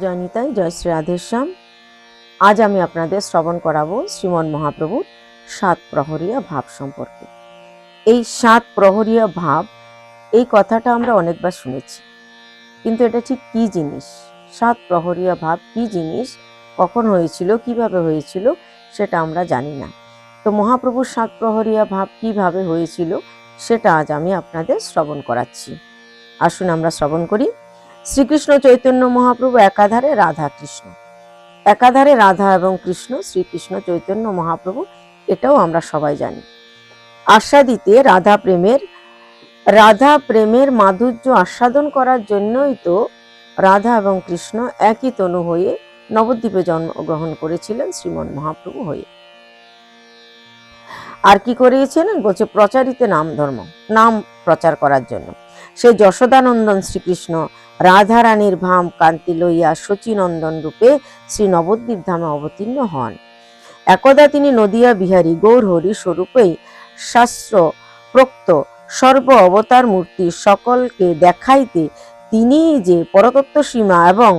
জয় নিতাই, জয় শ্রী রাধেশ্যাম। আজ আমি আপনাদের শ্রবণ করাবো শ্রীমন মহাপ্রভুর 7 প্রহরীয়া ভাব সম্পর্কে। এই 7 প্রহরীয়া ভাব, এই কথাটা আমরা অনেকবার শুনেছি, কিন্তু এটা ঠিক কি জিনিস, 7 প্রহরীয়া ভাব কি জিনিস, কখন হয়েছিল, কিভাবে হয়েছিল, সেটা আমরা জানি না। তো মহাপ্রভুর 7 প্রহরীয়া ভাব কিভাবে হয়েছিল সেটা আজ আমি আপনাদের শ্রবণ করাচ্ছি। আসুন আমরা শ্রবণ করি। শ্রীকৃষ্ণ চৈতন্য মহাপ্রভু একাধারে রাধা কৃষ্ণ, একাধারে রাধা এবং কৃষ্ণ শ্রীকৃষ্ণ চৈতন্য মহাপ্রভু, এটাও আমরা সবাই জানি। আস্বাদিতে রাধা প্রেমের মাধুর্য আস্বাদন করার জন্যই তো রাধা এবং কৃষ্ণ একই তনু হয়ে নবদ্বীপে জন্মগ্রহণ করেছিলেন শ্রীমন মহাপ্রভু হয়ে। আর কি করিয়েছিলেন বলছে, প্রচারিতে নাম ধর্ম, নাম প্রচার করার জন্য। সে যশোদানন্দন শ্রীকৃষ্ণ রাধারানীর ভাম কান্তি লইয়া শচীনন্দন রূপে শ্রী নবদ্বীপ ধামে অবতীর্ণ হন। একদা তিনি নদিয়া বিহারী গৌরহরি স্বরূপেই শাস্ত্র প্রোক্ত সর্ব অবতার মূর্তি সকলকে দেখাইতে তিনি যে পরতত্ত্ব সীমা এবং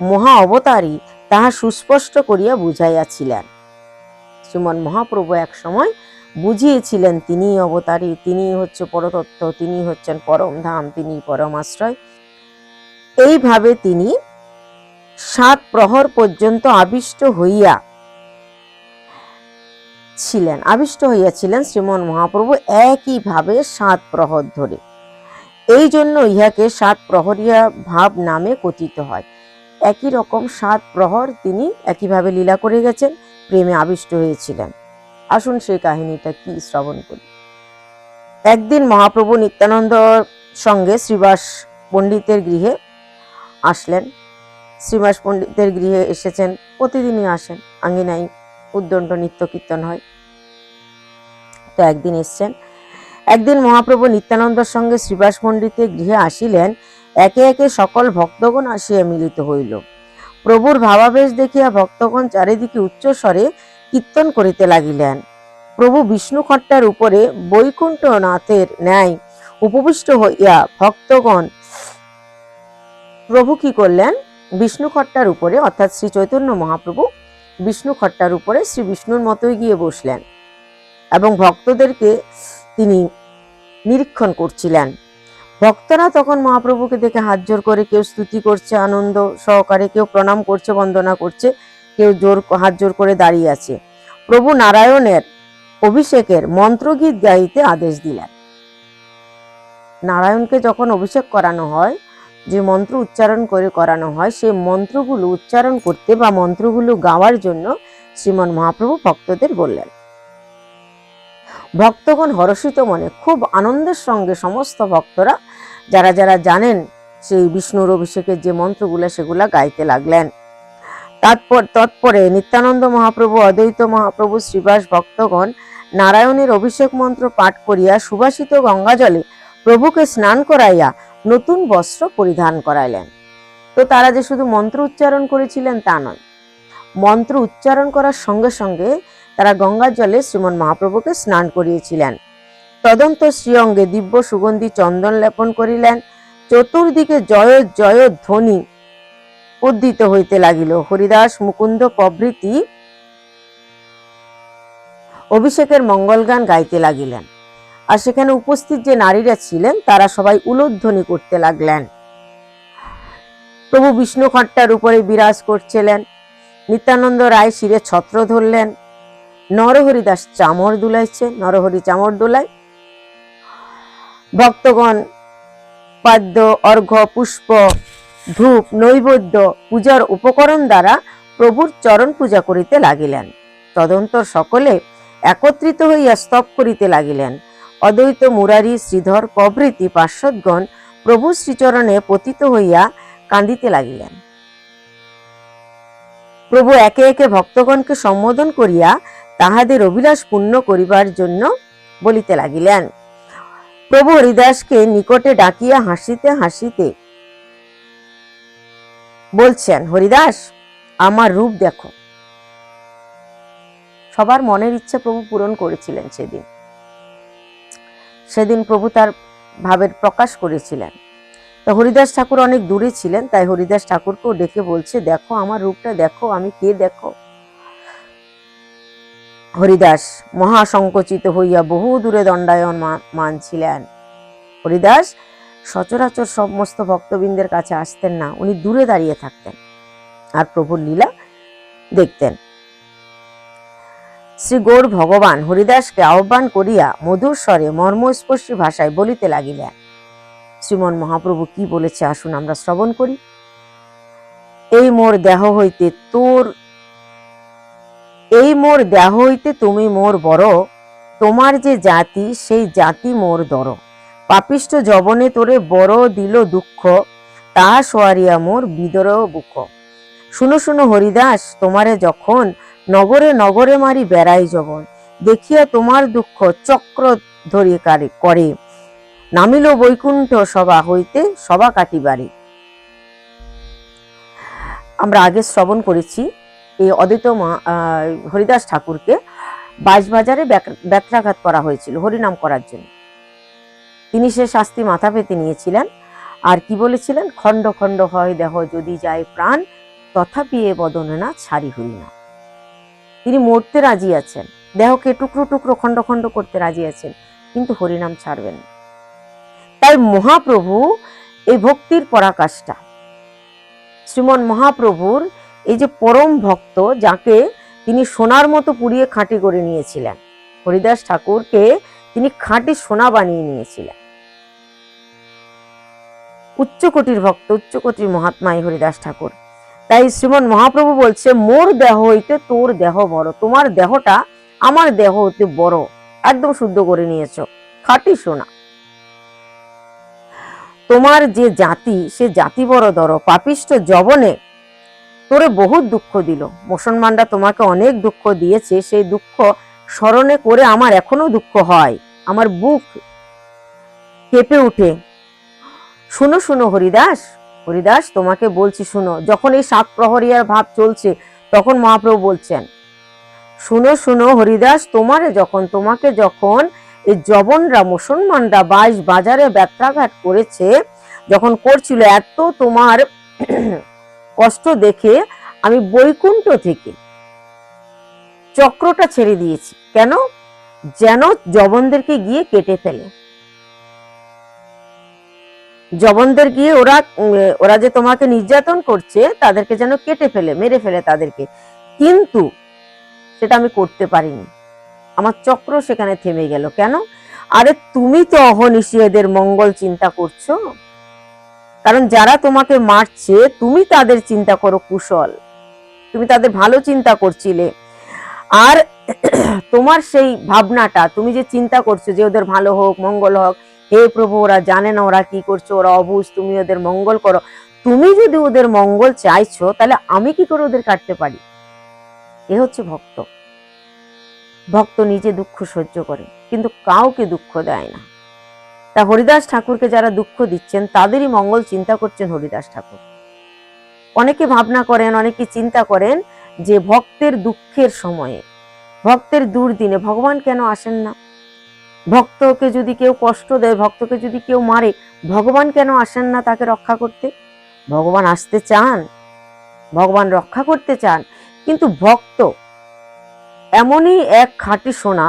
মহা অবতারী তাহা সুস্পষ্ট করিয়া বুঝাইয়াছিলেন। শ্রীমন মহাপ্রভু এক সময় বুঝিয়েছিলেন তিনি অবতারী, তিনি হচ্ছে পরতত্ত্ব, তিনি হচ্ছেন পরম ধাম, তিনি পরম আশ্রয়। এইভাবে তিনি 7 প্রহর পর্যন্ত আবিষ্ট হইয়াছিলেন শ্রীমন মহাপ্রভু একইভাবে 7 প্রহর ধরে। এই জন্য ইহাকে 7 প্রহরীয়া ভাব নামে কথিত হয়। একই রকম 7 প্রহর তিনি একইভাবে লীলা করে গেছেন, প্রেমে আবিষ্ট হয়েছিলেন। আসুন সেই কাহিনীটা কি শ্রবণ করি। একদিন মহাপ্রভু নিত্যানন্দ সঙ্গে শ্রীবাস পণ্ডিতের গৃহে আসলেন। শ্রীবাস পণ্ডিতের গৃহে এসেছেন, প্রতিদিনই আসেন, আঙ্গিনায় উদ্দণ্ড নিত্য কীর্তন হয়। তো একদিন এসছেন। একদিন মহাপ্রভু নিত্যানন্দর সঙ্গে শ্রীবাস পণ্ডিতের গৃহে আসিলেন। একে একে সকল ভক্তগণ আসিয়া মিলিত হইল। প্রভুর ভাবাবেশ দেখিয়া ভক্তগণ চারিদিকে উচ্চস্বরে কীর্তন করিতে লাগিলেন। প্রভু বিষ্ণু খট্টার উপরে বৈকুণ্ঠনাথের ন্যায় উপবিষ্ট হইয়া ভক্তগণ, প্রভু কি করলেন, বিষ্ণু খট্টার উপরে, অর্থাৎ শ্রী চৈতন্য মহাপ্রভু বিষ্ণু খট্টার উপরে শ্রী বিষ্ণুর মতোই গিয়ে বসলেন এবং ভক্তদেরকে তিনি নিরীক্ষণ করছিলেন। ভক্তরা তখন মহাপ্রভুকে দেখে হাত জোর করে, কেউ স্তুতি করছে আনন্দ সহকারে, কেউ প্রণাম করছে, বন্দনা করছে, কেউ হাত জোর করে দাঁড়িয়ে আছে। প্রভু নারায়ণের অভিষেকের মন্ত্রগীত গাইতে আদেশ দিলেন। নারায়ণকে যখন অভিষেক করানো হয়, যে মন্ত্র উচ্চারণ করে করানো হয়, সেই মন্ত্রগুলো উচ্চারণ করতে বা মন্ত্রগুলো গাওয়ার জন্য শ্রীমন মহাপ্রভু ভক্তদের বললেন। ভক্তগণ হর্ষিত মনে খুব আনন্দের সঙ্গে সমস্ত ভক্তরা যারা যারা জানেন সেই বিষ্ণুর অভিষেকের যে মন্ত্রগুলো সেগুলা গাইতে লাগলেন। তৎপরে নিত্যানন্দ মহাপ্রভু, অদ্বৈত মহাপ্রভু, শ্রীবাস ভক্তগণ নারায়ণের অভিষেক মন্ত্র পাঠ করিয়া সুবাসিত গঙ্গা জলে প্রভুকে স্নান করাইয়া নতুন বস্ত্র পরিধান করাইলেন। তো তারা যে শুধু মন্ত্র উচ্চারণ করেছিলেন তা নয়, মন্ত্র উচ্চারণ করার সঙ্গে সঙ্গে তারা গঙ্গার জলে শ্রীমন মহাপ্রভুকে স্নান করিয়েছিলেন। তদন্ত শ্রীঅঙ্গে দিব্য সুগন্ধি চন্দন লেপন করিলেন। চতুর্দিকে জয় জয় ধ্বনি উদ্দিত হইতে লাগিল। হরিদাস, মুকুন্দ প্রভৃতি অভিষেকের মঙ্গল গান গাইতে লাগিলেন। আর সেখানে উপস্থিত যে নারীরা ছিলেন তারা সবাই উলুধ্বনি করতে লাগলেন। প্রভু বিষ্ণু খট্টার উপরে বিরাজ করছিলেন। নিত্যানন্দ রায় শিরে ছত্র ধরলেন। নরহরিদাস চামর দুলাইছে, নরহরি চামর দোলায়। ভক্তগণ পাদ্য, অর্ঘ্য, পুষ্প, ধূপ, নৈবেদ্য পূজার উপকরণ দ্বারা প্রভুর চরণ পূজা করিতে লাগিলেন। তদন্তর সকলে একত্রিত হইয়া স্তব করিতে লাগিলেন। অদ্বৈত, মুরারি, শ্রীধর প্রভৃতি পার্শ্বদগণ প্রভু শ্রীচরণে পতিত হইয়া কাঁদিতে লাগিলেন। প্রভু একে একে ভক্তগণকে সম্বোধন করিয়া তাহাদের অভিলাষ পূর্ণ করিবার জন্য বলিতে লাগিলেন। প্রভু হরিদাসকে নিকটে ডাকিয়া হাসিতে হাসিতে বলছেন, হরিদাস, আমার রূপ দেখো। সবার মনের ইচ্ছা প্রভু পূরণ করেছিলেন। সেদিন প্রভু তার ভাবের প্রকাশ করেছিলেন। তা হরিদাস ঠাকুর অনেক দূরে ছিলেন, তাই হরিদাস ঠাকুরকেও ডেকে বলছে, দেখো আমার রূপটা দেখো, আমি কে দেখো। হরিদাস মহাসংকোচিত হইয়া বহু দূরে দণ্ডায়ন মানছিলেন। হরিদাস সচরাচর সমস্ত ভক্তবৃন্দের কাছে আসতেন না, উনি দূরে দাঁড়িয়ে থাকতেন আর প্রভুর লীলা দেখতেন। শ্রী গৌর ভগবান হরিদাসকে আহ্বান করিয়া মধুর স্বরে মর্মস্পর্শী ভাষায় বলিতে লাগিলেন। শ্রীমন মহাপ্রভু কি বলেছে আসুন আমরা শ্রবণ করি। এই মোর দেহ হইতে তুমি মোর বড়, তোমার যে জাতি সেই জাতি মোর দর। পাপিষ্ঠ যবনে তোরে বড় দিল দুঃখ, তাহা সোয়ারিয়া মোর বিদর বুক। শুনো শুনো হরিদাস, তোমারে যখন নগরে নগরে মারি বেড়াই যবন, দেখিয়া তোমার দুঃখ চক্র ধরি করে, নামিল বৈকুণ্ঠ সভা হইতে সভা কাটিবারে। আমরা আগে শ্রবণ করেছি এই অদ্বৈত হরিদাস ঠাকুরকে বাঁশবাজারে ব্যত্রাঘাত করা হয়েছিল হরিনাম করার জন্য। তিনি সে শাস্তি মাথা পেতে নিয়েছিলেন আর কি বলেছিলেন, খণ্ড খণ্ড হয় দেহ যদি যায় প্রাণ, তথাপি এ বদনে না ছাড়ি হই না। তিনি মরতে রাজি আছেন, দেহকে টুকরো টুকরো খণ্ড খণ্ড করতে রাজি আছেন, কিন্তু হরিনাম ছাড়বেন না। তাই মহাপ্রভু এই ভক্তির পরাকাষ্ঠা, শ্রীমন মহাপ্রভুর এই যে পরম ভক্ত, যাকে তিনি সোনার মতো পুড়িয়ে খাঁটি করে নিয়েছিলেন, হরিদাস ঠাকুরকে তিনি খাঁটি সোনা বানিয়ে নিয়েছিলেন। উচ্চকোটির ভক্ত, উচ্চকোটির মহাত্মাই হরিদাস ঠাকুর। তাই শ্রীমন মহাপ্রভু বলছে, মোর দেহ হইতে তোর দেহ বড়, তোমার দেহটা আমার দেহ হইতে বড়, একদম শুদ্ধ করে নিয়েছ, খাঁটি সোনা। তোমার যে জাতি সে জাতি বড় দর, পাপিষ্ঠ যবনে তোরে বহুত দুঃখ দিল। মুসলমানরা তোমাকে অনেক দুঃখ দিয়েছে, সেই দুঃখ স্মরণে করে আমার এখনো দুঃখ হয়, আমার বুক কেঁপে উঠে। শুনো শুনো হরিদাস, হরিদাস তোমাকে বলছি শুনো। যখন এই সাত প্রহরিয়ার ভাব চলছে তখন মহাপ্রভু বলছেন, শুনো শুনো হরিদাস, তোমাকে যখন এই যবনরা মুসলমানরা বাজারে ব্যত্রাঘাত করেছে, যখন করছিল, এত তোমার কষ্ট দেখে আমি বৈকুণ্ঠ থেকে চক্রটা ছেড়ে দিয়েছি। কেন? যেন যবনদেরকে গিয়ে কেটে ফেলে। যবনদের গিয়ে ওরা যে তোমাকে নির্যাতন করছে তাদেরকে যেন কেটে ফেলে, মেরে ফেলে তাদেরকে, কিন্তু সেটা আমি করতে পারিনি, আমার চক্র সেখানে থেমে গেল। কেন? আরে তুমি তো অহনিশি এদের মঙ্গল চিন্তা করছো, কারণ যারা তোমাকে মারছে তুমি তাদের চিন্তা করো কুশল, তুমি তাদের ভালো চিন্তা করছিলে। আর তোমার সেই ভাবনাটা, তুমি যে চিন্তা করছো যে ওদের ভালো হোক, মঙ্গল হোক, হে প্রভু ওরা জানে না ওরা কি করছে, ওরা অবুঝ, তুমি ওদের মঙ্গল করো। তুমি যদি ওদের মঙ্গল চাইছো তাহলে আমি কি করে ওদের কাটতে পারি? এ হচ্ছে ভক্ত। ভক্ত নিজে দুঃখ সহ্য করে কিন্তু কাউকে দুঃখ দেয় না। তা হরিদাস ঠাকুরকে যারা দুঃখ দিচ্ছেন তাদেরই মঙ্গল চিন্তা করছেন হরিদাস ঠাকুর। অনেকে ভাবনা করেন, অনেকে চিন্তা করেন যে ভক্তের দুঃখের সময়ে, ভক্তের দুর্দিনে ভগবান কেন আসেন না? ভক্তকে যদি কেউ কষ্ট দেয়, ভক্তকে যদি কেউ মারে, ভগবান কেন আসেন না তাকে রক্ষা করতে? ভগবান আসতে চান, ভগবান রক্ষা করতে চান, কিন্তু ভক্ত এমনই এক খাঁটি সোনা,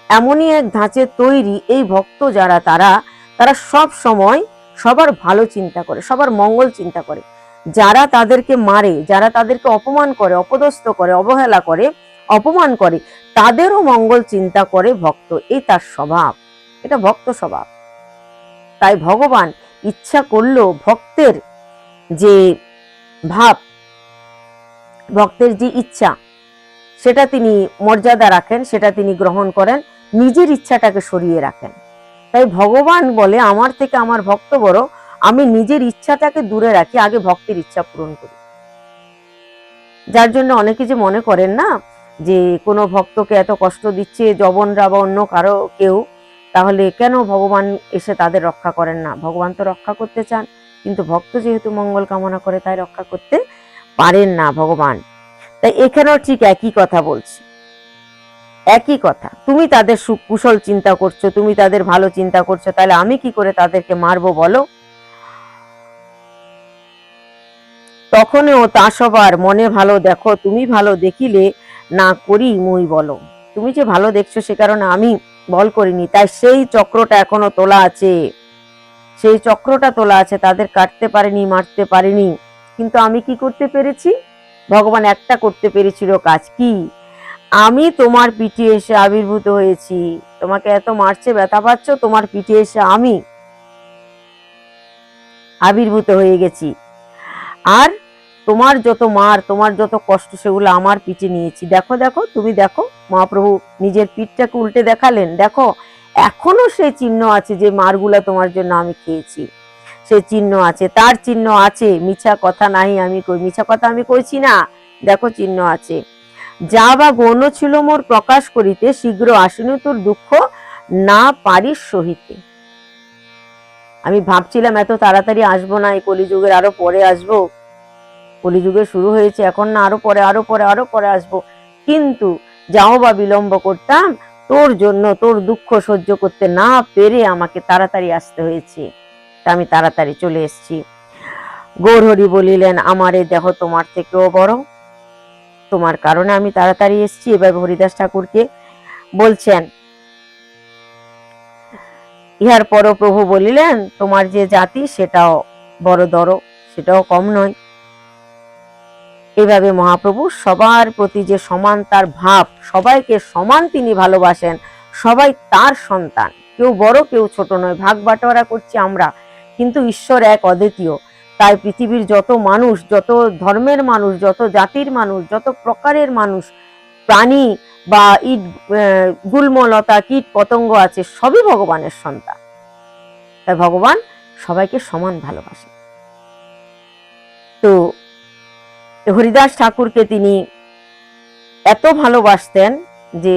এমনই এক ধাঁচের তৈরি, এই ভক্ত যারা তারা সব সময় সবার ভালো চিন্তা করে, সবার মঙ্গল চিন্তা করে। যারা তাদেরকে মারে, যারা তাদেরকে অপমান করে, অপদস্থ করে, অবহেলা করে, অপমান করে, তাদেরও মঙ্গল চিন্তা করে ভক্ত। এই তার স্বভাব, এটা ভক্ত স্বভাব। তাই ভগবান ইচ্ছা করলেও ভক্তের যে ভাব, ভক্তের যে ইচ্ছা, সেটা তিনি মর্যাদা রাখেন, সেটা তিনি গ্রহণ করেন, নিজের ইচ্ছাটাকে সরিয়ে রাখেন। তাই ভগবান বলে, আমার থেকে আমার ভক্ত বড়, আমি নিজের ইচ্ছাটাকে দূরে রাখি, আগে ভক্তের ইচ্ছা পূরণ করি। যার জন্য অনেকে যে মনে করেন না যে কোনো ভক্তকে এত কষ্ট দিচ্ছে যবনরা বা অন্য কারো কেউ, তাহলে কেন ভগবান এসে তাদের রক্ষা করেন না? ভগবান তো রক্ষা করতে চান, কিন্তু ভক্ত যেহেতু মঙ্গল কামনা করে তাই রক্ষা করতে পারেন না ভগবান। তাই এখানেও ঠিক একই কথা বলছি, একই কথা। তুমি তাদের কুশল চিন্তা করছো, তুমি তাদের ভালো চিন্তা করছো, তাহলে আমি কি করে তাদেরকে মারবো বলো? তখনও তা সবার মনে ভালো দেখো, তুমি ভালো দেখিলে না করি মুই বলো। তুমি যে ভালো দেখছো সে কারণে আমি বল করিনি, তাই সেই চক্রটা এখনো তোলা আছে, সেই চক্রটা তোলা আছে, তাদের কাটতে পারেনি, মারতে পারেনি, কিন্তু আমি কি করতে পেরেছি? ভগবান একটা করতে পেরেছিল কাজ, কি? আমি তোমার পিঠে এসে আবির্ভূত হয়েছি। তোমাকে এত মারছে, ব্যথা পাচ্ছ, তোমার পিঠে এসে আমি আবির্ভূত হয়ে গেছি। আর তোমার যত মার, তোমার যত কষ্ট, সেগুলো আমার পিঠে নিয়েছি। দেখো দেখো, তুমি দেখো। মহাপ্রভু নিজের পিঠটাকে উল্টে দেখালেন, দেখো এখনো সেই চিহ্ন আছে, যে মারগুলা তোমার জন্য আমি খেয়েছি, সে চিহ্ন আছে, তার চিহ্ন আছে। মিছা কথা নাহি আমি কই, মিছা কথা আমি কইছি না, দেখো চিহ্ন আছে। যা বা গৌণ ছিল মোর প্রকাশ করিতে, শীঘ্র আসিনু তোর দুঃখ না পারিস সহিতে। আমি ভাবছিলাম এত তাড়াতাড়ি আসবো না, এই কলিযুগের আরো পরে আসবো, কলিযুগে শুরু হয়েছে এখন না, আরো পরে আরো পরে আরো পরে আসবো, কিন্তু যাও বা বিলম্ব করতাম, তোর জন্য তোর দুঃখ সহ্য করতে না পেরে আমাকে তাড়াতাড়ি আসতে হয়েছে, তা আমি তাড়াতাড়ি চলে এসেছি। গৌরহরি বলিলেন, আমারে দেহ তোমার থেকেও বড়, তোমার কারণে আমি তাড়াতাড়ি এসেছি। এবার হরিদাস ঠাকুরকে বলছেন, ইহার পর প্রভু বলিলেন, তোমার যে জাতি সেটাও বড় দর, সেটাও কম নয়। এভাবে মহাপ্রভু সবার প্রতি যে সমান তার ভাব, সবাইকে সমান তিনি ভালোবাসেন, সবাই তার সন্তান, কেউ বড় কেউ ছোট নয়, ভাগ বাটোয়ারা করছি আমরা, কিন্তু ঈশ্বর এক, অদ্বিতীয়। তাই পৃথিবীর যত মানুষ, যত ধর্মের মানুষ, যত জাতির মানুষ, যত প্রকারের মানুষ, প্রাণী বা গুল্মলতা, কীট পতঙ্গ আছে, সবই ভগবানের সন্তান। তাই ভগবান সবাইকে সমান ভালোবাসে। তো হরিদাস ঠাকুরকে তিনি এত ভালোবাসতেন যে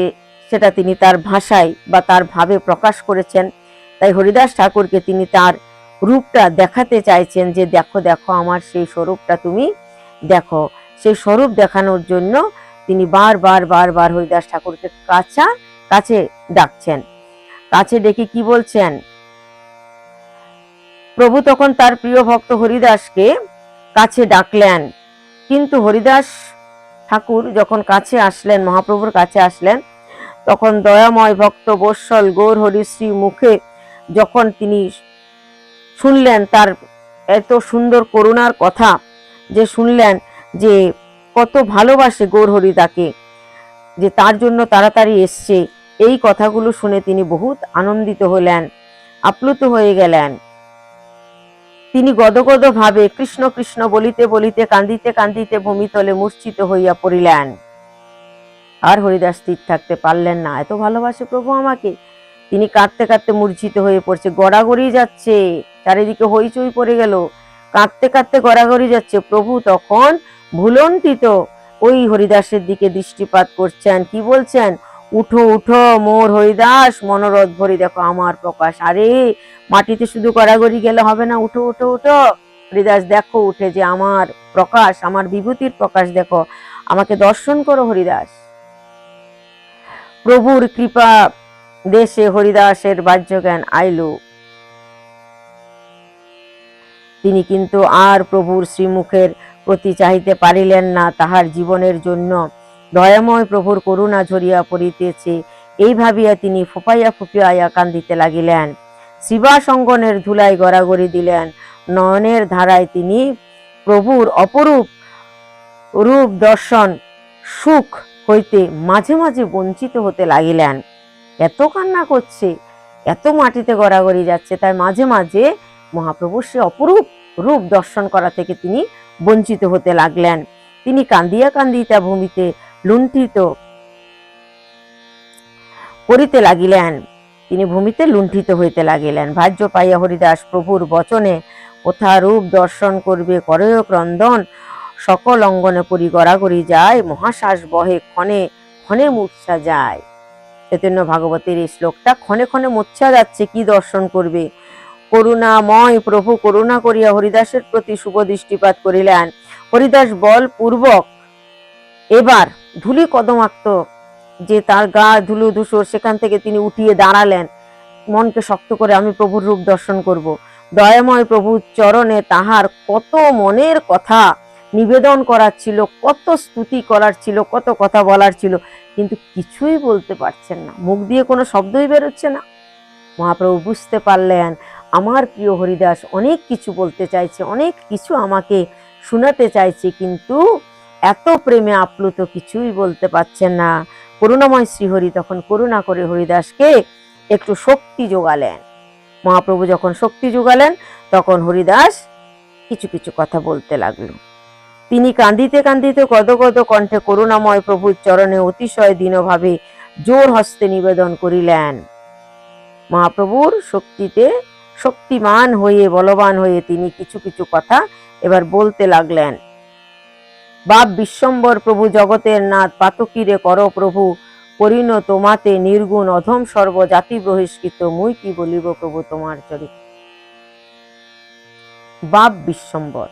সেটা তিনি তার ভাষায় বা তার ভাবে প্রকাশ করেছেন। তাই হরিদাস ঠাকুরকে তিনি তার রূপটা দেখাতে চাইছেন, যে দেখো দেখো আমার সেই স্বরূপটা তুমি দেখো। সেই স্বরূপ দেখানোর জন্য তিনি বারবার বারবার হরিদাস ঠাকুরকে কাছে ডাকছেন। কাছে ডেকে কি বলছেন? প্রভু তখন তার প্রিয় ভক্ত হরিদাসকে কাছে ডাকলেন, কিন্তু হরিদাস ঠাকুর যখন কাছে আসলেন, মহাপ্রভুর কাছে আসলেন, তখন দয়াময় ভক্ত বৎসল গৌর হরিশ্রী মুখে যখন তিনি শুনলেন তার এত সুন্দর করুণার কথা, যে শুনলেন যে কত ভালোবাসে গৌর হরি তাকে, যে তার জন্য তাড়াতাড়ি এসছে, এই কথাগুলো শুনে তিনি বহুত আনন্দিত হলেন, আপ্লুত হয়ে গেলেন। তিনি গদগদ ভাবে কৃষ্ণ কৃষ্ণ বলিতে বলিতে কান্দিতে কান্দিতে ভূমিতলে মূর্ছিত হইয়া পড়িলেন। আর হরিদাস স্থির থাকতে পারলেন না, এত ভালোবাসে প্রভু আমাকে। তিনি কাঁদতে কাঁদতে মূর্ছিত হয়ে পড়ছে, গড়াগড়ি যাচ্ছে, চারিদিকে হইচই পড়ে গেল, কাঁদতে কাঁদতে গড়াগড়ি যাচ্ছে। প্রভু তখন ভুলন্টিত ওই হরিদাসের দিকে দৃষ্টিপাত করছেন, কি বলছেন? উঠো উঠো মোর হরিদাস, মনোরথ ভরি দেখো আমার প্রকাশ। আরে মাটিতে শুধু গড়াগড়ি গেলে হবে না, উঠো উঠো উঠো হরিদাস, দেখো উঠে যে আমার প্রকাশ, আমার বিভূতির প্রকাশ দেখো, আমাকে দর্শন করো হরিদাস। প্রভুর কৃপা দেশে হরিদাসের বাহ্য জ্ঞান আইল। তিনি কিন্তু আর প্রভুর শ্রীমুখের প্রতি চাহিতে পারিলেন না, তাহার জীবনের জন্য দয়াময় প্রভুর করুণা ঝরিয়া পড়িতেছে, এই ভাবিয়া তিনি ফুপাইয়া ফুপিয়া কান্দিতে লাগিলেন। শিবাস অঙ্গনের ধুলায় গড়াগড়ি দিলেন, নয়নের ধারায় তিনি প্রভুর অপরূপ রূপ দর্শন সুখ হইতে মাঝে মাঝে বঞ্চিত হতে লাগিলেন। এত কান্না করছে, এত মাটিতে গড়াগড়ি যাচ্ছে, তাই মাঝে মাঝে মহাপ্রভুর সে অপরূপ রূপ দর্শন করা থেকে তিনি বঞ্চিত হতে লাগলেন। তিনি কান্দিয়া কান্দিয়া ভূমিতে লুণ্ঠিত করিতে লাগিলেন, তিনি ভূমিতে লুণ্ঠিত হইতে লাগিলেন। ভাজ্য পাইয়া হরিদাস প্রভুর বচনে কোথা রূপ দর্শন করবে করয় ক্রন্দন, সকল অঙ্গনে পরি গড়াগড়ি যায়, মহাশ্বাস বহে ক্ষণে ক্ষণে মূর্ছা যায়। চৈতন্য ভাগবতের এই শ্লোকটা, ক্ষণে ক্ষণে মূর্ছা যাচ্ছে, কি দর্শন করবে? করুণাময় প্রভু করুণা করিয়া হরিদাসের প্রতি শুভ দৃষ্টিপাত করিলেন। হরিদাস বল পূর্বক এবার ধুলি কদমাক্ত যে তার গা ধুলো ধূসর, সেখান থেকে তিনি উঠিয়ে দাঁড়ালেন, মনকে শক্ত করে আমি প্রভুর রূপ দর্শন করব। দয়াময় প্রভুর চরণে তাহার কত মনের কথা নিবেদন করার ছিল, কত স্তুতি করার ছিল, কত কথা বলার ছিল, কিন্তু কিছুই বলতে পারছেন না, মুখ দিয়ে কোনো শব্দই বেরোচ্ছে না। মহাপ্রভু বুঝতে পারলেন আমার প্রিয় হরিদাস অনেক কিছু বলতে চাইছে, অনেক কিছু আমাকে শোনাতে চাইছে, কিন্তু এত প্রেমে আপ্লুত কিছুই বলতে পারছেন না। করুণাময় শ্রীহরি তখন করুণা করে হরিদাসকে একটু শক্তি যোগালেন। মহাপ্রভু যখন শক্তি যোগালেন তখন হরিদাস কিছু কিছু কথা বলতে লাগলো। তিনি কান্দিতে কান্দিতে গদগদ কণ্ঠে করুণাময় প্রভুর চরণে অতিশয় দীনভাবে জোর হস্তে নিবেদন করিলেন। মহাপ্রভুর শক্তিতে শক্তিমান হয়ে বলবান হয়ে তিনি কিছু কিছু কথা এবার বলতে লাগলেন। বাপ বিশ্বম্বর প্রভু জগতের নাথ, পাতকীরে কর প্রভু করিন তোমাতে নির্গুণ অধম সর্ব জাতি বহিষ্কৃত, মুই কি বলিব প্রভু তোমার চরিত্র। বাপ বিশ্বম্বর,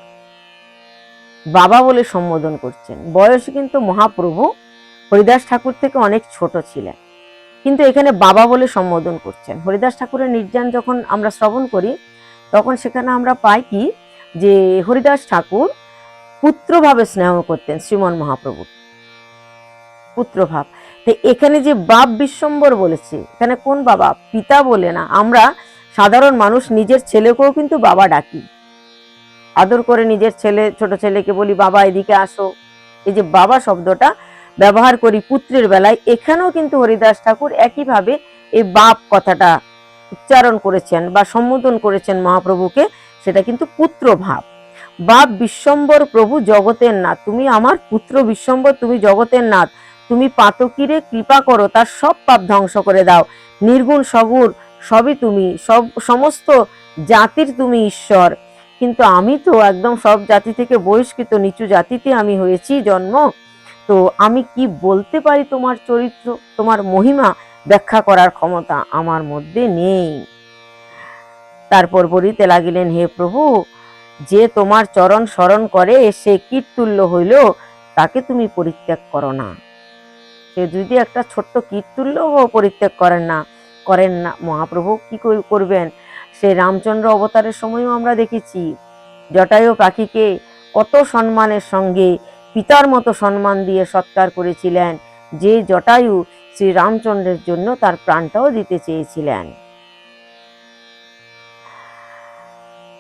বাবা বলে সম্বোধন করছেন। বয়সে কিন্তু মহাপ্রভু হরিদাস ঠাকুর থেকে অনেক ছোট ছিলেন, কিন্তু এখানে বাবা বলে সম্বোধন করছেন। হরিদাস ঠাকুরের নির্যান যখন আমরা শ্রবণ করি তখন সেখানে আমরা পাই কি যে হরিদাস ঠাকুর পুত্রভাবে স্নেহ করতেন শ্রীমন মহাপ্রভু, পুত্রভাব। তো এখানে যে বাপ বিশ্বম্বর বলেছে, এখানে কোন বাবা? পিতা বলে না, আমরা সাধারণ মানুষ নিজের ছেলেকেও কিন্তু বাবা ডাকি, আদর করে নিজের ছেলে, ছোট ছেলেকে বলি বাবা এদিকে আসো, এই যে বাবা শব্দটা ব্যবহার করি পুত্রের বেলায়, এখানেও কিন্তু হরিদাস ঠাকুর একইভাবে এই বাপ কথাটা উচ্চারণ করেছেন বা সম্বোধন করেছেন মহাপ্রভুকে, সেটা কিন্তু পুত্র ভাব। বাপ বিশ্বম্বর প্রভু জগতের নাথ, তুমি আমার পুত্র বিশ্বম্বর, তুমি জগতের নাথ, তুমি পাতকীরে কৃপা করো, তার সব পাপ ধ্বংস করে দাও। নির্গুণ সগুণ সবই তুমি, সমস্ত জাতির তুমি ঈশ্বর, কিন্তু আমি তো একদম সব জাতি থেকে বহিষ্কৃত, নিচু জাতিতে আমি হয়েছি জন্ম, তো আমি কি বলতে পারি তোমার চরিত্র, তোমার মহিমা ব্যাখ্যা করার ক্ষমতা আমার মধ্যে নেই। তারপর বলিতে লাগিলেন, হে প্রভু, যে তোমার চরণ স্মরণ করে সে কীটতুল্য হইল, তাকে তুমি পরিত্যাগ করো না। সে যদি একটা ছোট্ট কীটতুল্য পরিত্যাগ করেন না মহাপ্রভু কি করবেন? সে রামচন্দ্র অবতারের সময়ও আমরা দেখেছি জটায়ু পাখিকে কত সম্মানের সঙ্গে পিতার মতো সম্মান দিয়ে সৎকার করেছিলেন, যে জটায়ু শ্রী রামচন্দ্রের জন্য তার প্রাণটাও দিতে চেয়েছিলেন।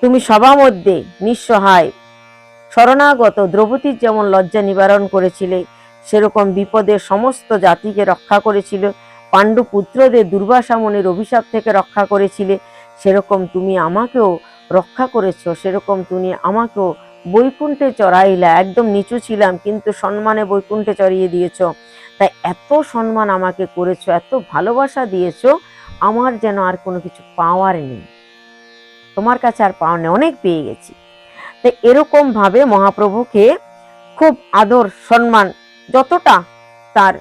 তুমি সভা মধ্যে নিঃসহায় শরণাগত দ্রৌপদীর যেমন লজ্জা নিবারণ করেছিলে, সেরকম বিপদের সমস্ত জাতিকে রক্ষা করেছিল। পাণ্ডু পুত্রদের দুর্বাসা মুনির অভিশাপ থেকে রক্ষা করেছিলে, সেরকম তুমি আমাকেও রক্ষা করেছো, সেরকম তুমি আমাকেও বৈকুণ্ঠে চড়াইলা। একদম নিচু ছিলাম, কিন্তু সম্মানে বৈকুণ্ঠে চড়িয়ে দিয়েছো। তাই এত সম্মান আমাকে করেছো, এত ভালোবাসা দিয়েছো, আমার যেন আর কোনো কিছু পাওয়ার নেই, তোমার কাছে আর পাওয়ার নেই, অনেক পেয়ে গেছি। তাই এরকম ভাবে মহাপ্রভুকে খুব আদর সম্মান যতটা তার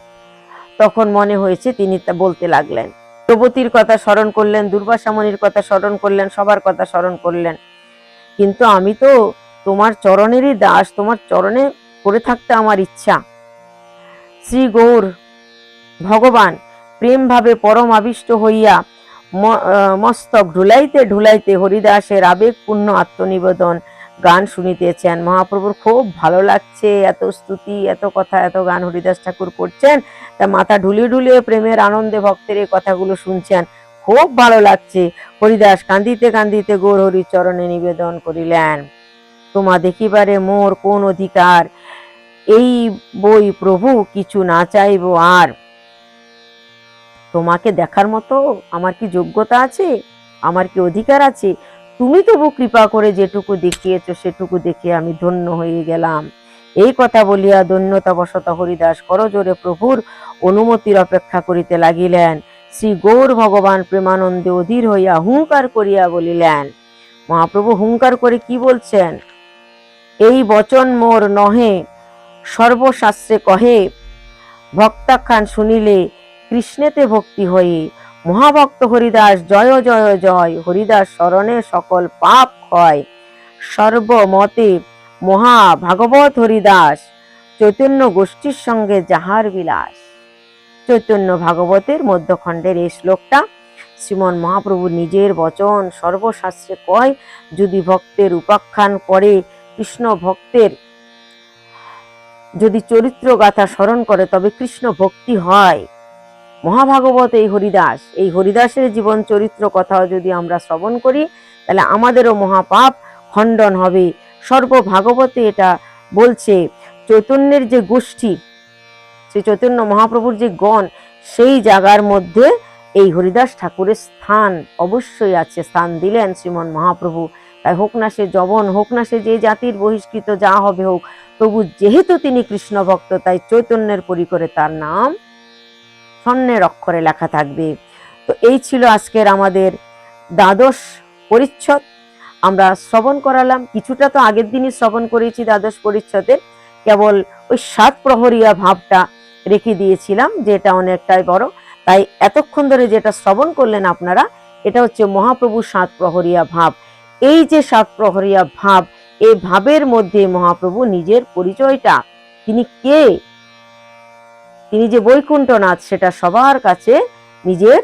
তখন মনে হয়েছে তিনি তা বলতে লাগলেন। দ্রৌপদীর কথা স্মরণ করলেন, দুর্বাসা মুনির কথা স্মরণ করলেন, সবার কথা স্মরণ করলেন, কিন্তু আমি তো তোমার চরণেরই দাস, তোমার চরণে পড়ে থাকতে আমার ইচ্ছা। শ্রী গৌর ভগবান প্রেম ভাবে পরম আবিষ্ট হইয়া মস্তক ঢুলাইতে ঢুলাইতে হরিদাসের আবেগপূর্ণ আত্মনিবেদন গান শুনিতেছেন। মহাপ্রভুর খুব ভালো লাগছে, এত স্তুতি, এত কথা, এত গান হরিদাস ঠাকুর করছেন, তা মাথা ঢুলিয়ে ঢুলিয়ে প্রেমের আনন্দে ভক্তের এই কথাগুলো শুনছেন, খুব ভালো লাগছে। হরিদাস কান্দিতে কান্দিতে গৌর হরির চরণে নিবেদন করিলেন, তোমা দেখিবারে মোর কোন অধিকার, এই বই প্রভু কিছু না চাইব আর। তোমাকে দেখার মতো আমার কি যোগ্যতা আছে, আমার কি অধিকার আছে? তুমি তবু কৃপা করে যেটুকু দেখিয়েছ সেটুকু দেখে আমি ধন্য হয়ে গেলাম। এই কথা বলিয়া ধন্যতা বশত হরিদাস করজোরে প্রভুর অনুমতির অপেক্ষা করিতে লাগিলেন। শ্রী গৌর ভগবান প্রেমানন্দে অধীর হইয়া হুঙ্কার করিয়া বলিলেন। মহাপ্রভু হুঙ্কার করে কি বলছেন? এই বচন মোর নহে সর্বশাস্ত্রে কহে, ভক্তাখ্যান শুনিলে কৃষ্ণেতে ভক্তি হয়ে। মহাভক্ত হরিদাস জয় জয় জয়, হরিদাস শরণে সকল পাপ ক্ষয়। সর্বমতে মহা ভাগবত হরিদাস, চৈতন্য গোষ্ঠীর সঙ্গে যাহার বিলাস। চৈতন্য ভাগবতের মধ্যখণ্ডের এই শ্লোকটা শ্রীমন মহাপ্রভু নিজের বচন, সর্বশাস্ত্রে কয়, যদি ভক্তের উপাখ্যান করে, কৃষ্ণ ভক্তের যদি চরিত্র গাথা স্মরণ করে তবে কৃষ্ণ ভক্তি হয়। মহাভাগবত এই হরিদাসের জীবন চরিত্র কথাও যদি আমরা শ্রবণ করি তাহলে আমাদেরও মহাপাপ খণ্ডন হবে। সর্বভাগবতে এটা বলছে, চৈতন্যের যে গোষ্ঠী, শ্রী চৈতন্য মহাপ্রভুর যে গণ, সেই জায়গার মধ্যে এই হরিদাস ঠাকুরের স্থান অবশ্যই আছে, স্থান দিলেন শ্রীমন মহাপ্রভু। তাই হোক না সে যবন, হোক না সে যে জাতির বহিষ্কৃত, যা হবে হোক, প্রভু যেহেতু তিনি কৃষ্ণ ভক্ত, তাই চৈতন্যের পরিকরে তার নাম স্বর্ণের অক্ষরে লেখা থাকবে। তো এই ছিল আজকের আমাদের দ্বাদশ পরিচ্ছদ। আমরা শ্রবণ করালাম, কিছুটা তো আগের দিনই শ্রবণ করেছি দ্বাদশ পরিচ্ছদের, কেবল ওই 7 প্রহরিয়া ভাবটা রেখে দিয়েছিলাম, যেটা অনেকটাই বড়। তাই এতক্ষণ ধরে যেটা শ্রবণ করলেন আপনারা, এটা হচ্ছে মহাপ্রভু 7 প্রহরিয়া ভাব। এই যে 7 প্রহরিয়া ভাব, এই ভাবের মধ্যে মহাপ্রভু নিজের পরিচয়টা, তিনি কে, তিনি যে বৈকুণ্ঠনাথ, সেটা সবার কাছে নিজের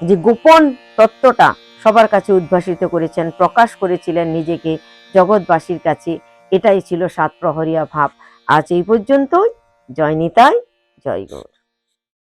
যে গোপন তত্ত্বটা সবার কাছে উদ্ভাসিত করেছেন, প্রকাশ করেছিলেন নিজেকে জগৎবাসীর কাছে। এটাই ছিল 7 প্রহরিয়া ভাব। আজ এই পর্যন্তই। জয় নিতাই, জয় গৌর।